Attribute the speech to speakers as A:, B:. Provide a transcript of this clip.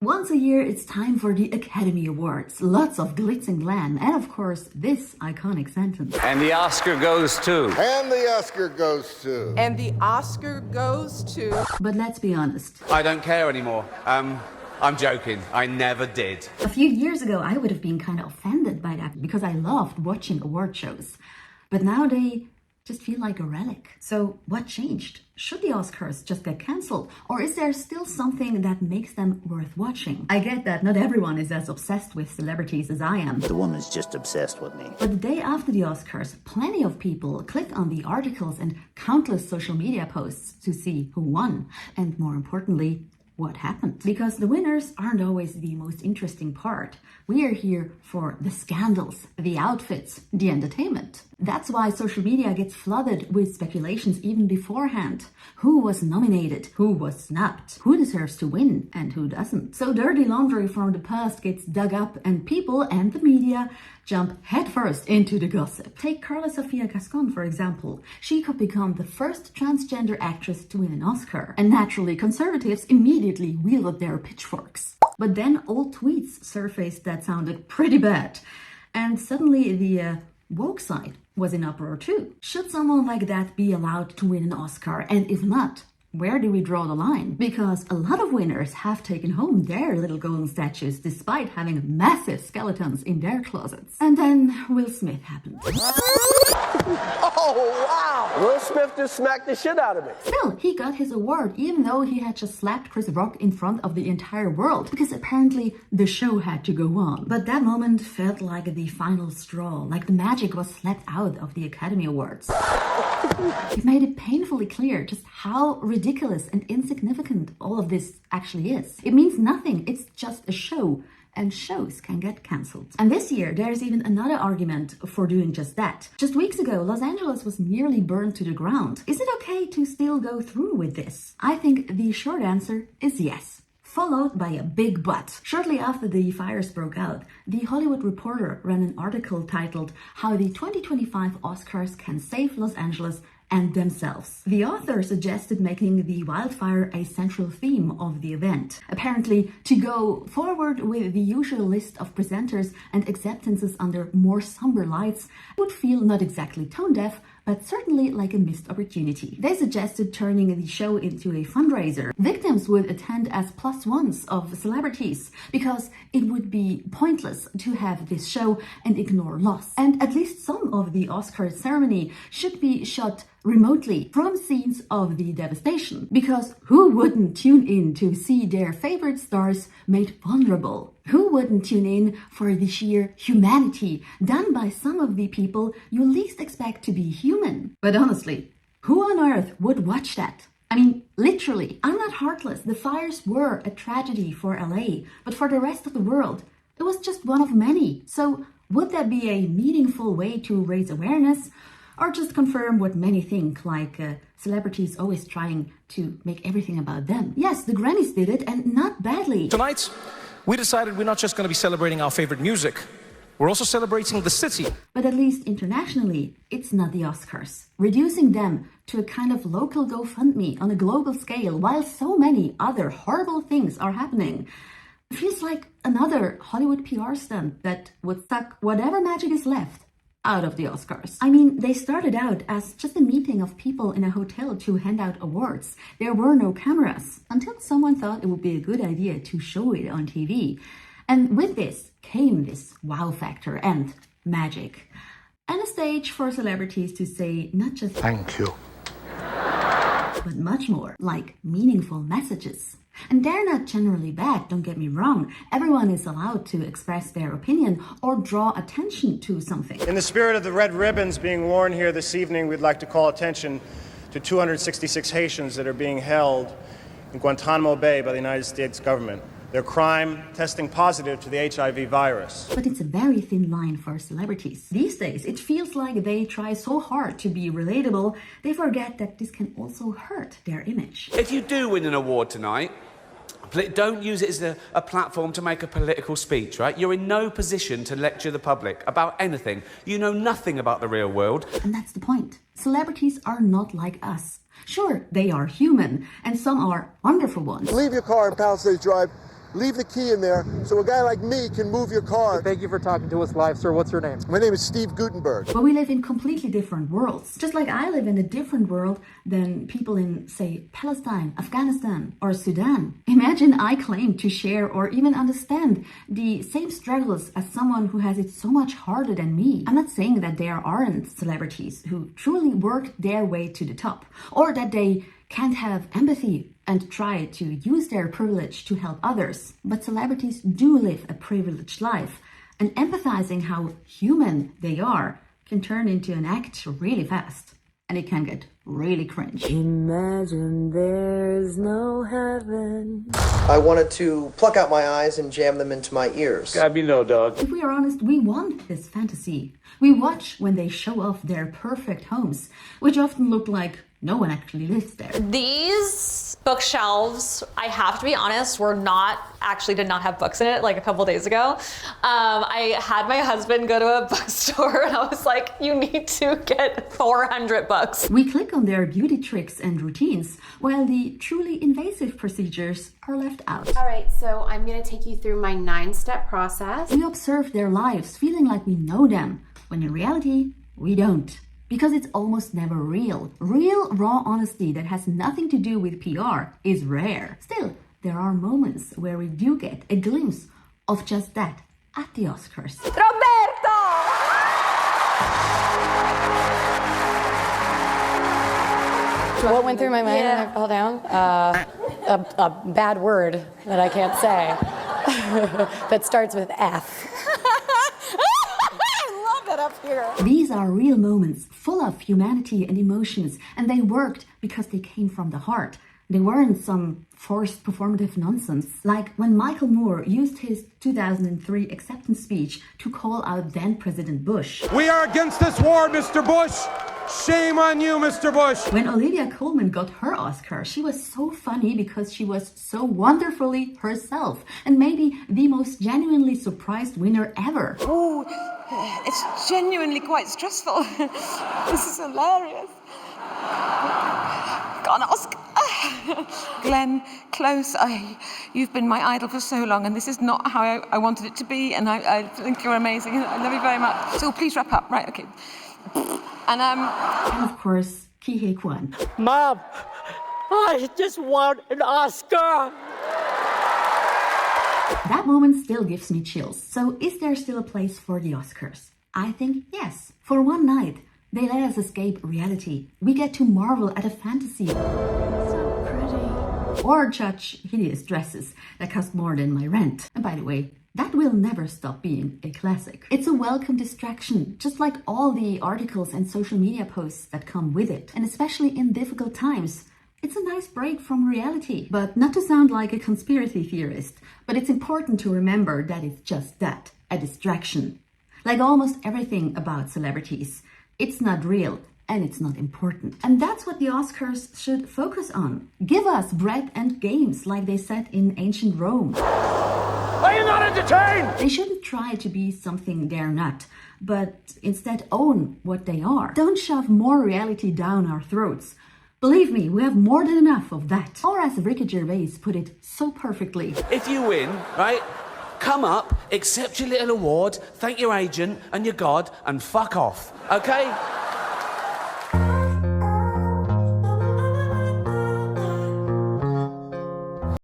A: Once a year, it's time for the Academy Awards. Lots of glitz and glam, and of course, this iconic sentence.
B: And the Oscar goes to.
C: And the Oscar goes to.
D: And the Oscar goes to.
A: But let's be honest.
B: I don't care anymore. I'm joking. I never did.
A: A few years ago, I would have been kind of offended by that because I loved watching award shows. But now they just feel like a relic. So what changed? Should the Oscars just get cancelled? Or is there still something that makes them worth watching? I get that not everyone is as obsessed with celebrities as I am.
E: The woman's just obsessed with me.
A: But the day after the Oscars, plenty of people click on the articles and countless social media posts to see who won. And more importantly, what happened. Because the winners aren't always the most interesting part. We are here for the scandals, the outfits, the entertainment. That's why social media gets flooded with speculations even beforehand. Who was nominated? Who was snubbed? Who deserves to win and who doesn't? So dirty laundry from the past gets dug up and people and the media jump headfirst into the gossip. Take Karla Sofía Gascón, for example. She could become the first transgender actress to win an Oscar. And naturally, conservatives immediately wielded their pitchforks. But then old tweets surfaced that sounded pretty bad. And suddenly the woke side was in uproar too. Should someone like that be allowed to win an Oscar? And if not, where do we draw the line? Because a lot of winners have taken home their little golden statues despite having massive skeletons in their closets. And then Will Smith happened.
F: Oh, wow! Will Smith just smacked the shit out of me.
A: Still, he got his award even though he had just slapped Chris Rock in front of the entire world because apparently the show had to go on. But that moment felt like the final straw, like the magic was slept out of the Academy Awards. It made it painfully clear just how ridiculous and insignificant all of this actually is. It means nothing, it's just a show. And shows can get cancelled. And this year, there's even another argument for doing just that. Just weeks ago, Los Angeles was nearly burned to the ground. Is it okay to still go through with this? I think the short answer is yes. Followed by a big but. Shortly after the fires broke out, The Hollywood Reporter ran an article titled "How the 2025 Oscars Can Save Los Angeles and Themselves." The author suggested making the wildfire a central theme of the event. Apparently, to go forward with the usual list of presenters and acceptances under more somber lights would feel not exactly tone-deaf, but certainly like a missed opportunity. They suggested turning the show into a fundraiser. Victims would attend as plus ones of celebrities because it would be pointless to have this show and ignore loss. And at least some of the Oscar ceremony should be shot remotely from scenes of the devastation. Because who wouldn't tune in to see their favorite stars made vulnerable? Who wouldn't tune in for the sheer humanity done by some of the people you least expect to be human? But honestly, who on earth would watch that? I mean, literally, I'm not heartless. The fires were a tragedy for LA, but for the rest of the world, it was just one of many. So would that be a meaningful way to raise awareness? Or just confirm what many think, like celebrities always trying to make everything about them? Yes, the Grammys did it, and not badly.
G: Tonight, we decided we're not just going to be celebrating our favorite music, we're also celebrating the city.
A: But at least internationally, it's not the Oscars. Reducing them to a kind of local GoFundMe on a global scale while so many other horrible things are happening feels like another Hollywood PR stunt that would suck whatever magic is left out of the Oscars. I mean, they started out as just a meeting of people in a hotel to hand out awards. There were no cameras until someone thought it would be a good idea to show it on TV. And with this came this wow factor and magic. And a stage for celebrities to say not just
C: Thank you,
A: but much more, like meaningful messages. And they're not generally bad, don't get me wrong. Everyone is allowed to express their opinion or draw attention to something.
H: In the spirit of the red ribbons being worn here this evening, we'd like to call attention to 266 Haitians that are being held in Guantanamo Bay by the United States government. Their crime, testing positive to the HIV virus.
A: But it's a very thin line for celebrities. These days, it feels like they try so hard to be relatable, they forget that this can also hurt their image.
B: If you do win an award tonight, don't use it as a platform to make a political speech, right? You're in no position to lecture the public about anything. You know nothing about the real world.
A: And that's the point. Celebrities are not like us. Sure, they are human, and some are wonderful ones.
C: leave your car in Palisades Drive leave the key in there so a guy like me can move your car.
I: Thank you for talking to us live, sir. What's your name?
C: My name is Steve Gutenberg.
A: But we live in completely different worlds. Just like I live in a different world than people in, say, Palestine, Afghanistan, or Sudan. Imagine I claim to share or even understand the same struggles as someone who has it so much harder than me. I'm not saying that there aren't celebrities who truly worked their way to the top, or that they can't have empathy and try to use their privilege to help others. But celebrities do live a privileged life, and empathizing how human they are can turn into an act really fast, and it can get really cringe.
J: Imagine there's no heaven.
F: I wanted to pluck out my eyes and jam them into my ears.
B: Gotta be no dog.
A: If we are honest, we want this fantasy. We watch when they show off their perfect homes, which often look like no one actually lives there.
K: These bookshelves, I have to be honest, did not have books in it like a couple days ago. I had my husband go to a bookstore and I was like, you need to get 400 books.
A: We click on their beauty tricks and routines, while the truly invasive procedures are left out.
L: All right, so I'm gonna take you through my 9-step process.
A: We observe their lives feeling like we know them, when in reality, we don't. Because it's almost never real. Real, raw honesty that has nothing to do with PR is rare. Still, there are moments where we do get a glimpse of just that at the Oscars.
K: Roberto!
L: What went through my mind when I fell down? A bad word that I can't say that starts with F. Up here.
A: These are real moments full of humanity and emotions, and they worked because they came from the heart. They weren't some forced performative nonsense, like when Michael Moore used his 2003 acceptance speech to call out then President Bush.
M: We are against this war, Mr. Bush. Shame on you, Mr. Bush.
A: When Olivia Colman got her Oscar, she was so funny because she was so wonderfully herself, and maybe the most genuinely surprised winner ever.
D: Oh, it's genuinely quite stressful. This is hilarious. Got an Oscar. Glenn Close, you've been my idol for so long, and this is not how I wanted it to be, and I think you're amazing. I love you very much. So please wrap up. Right, okay. And
A: of course, Ki Hye Kwan.
E: Mom, I just won an Oscar.
A: That moment still gives me chills. So is there still a place for the Oscars? I think yes. For one night, they let us escape reality. We get to marvel at a fantasy. So pretty. Or judge hideous dresses that cost more than my rent. And by the way, that will never stop being a classic. It's a welcome distraction, just like all the articles and social media posts that come with it. And especially in difficult times, it's a nice break from reality. But not to sound like a conspiracy theorist, but it's important to remember that it's just that, a distraction. Like almost everything about celebrities, it's not real and it's not important. And that's what the Oscars should focus on. Give us bread and games like they said in ancient Rome.
M: Are you not entertained?
A: They shouldn't try to be something they're not, but instead own what they are. Don't shove more reality down our throats. Believe me, we have more than enough of that. Or as Ricky Gervais put it so perfectly.
B: If you win, right, come up, accept your little award, thank your agent and your God, and fuck off, okay?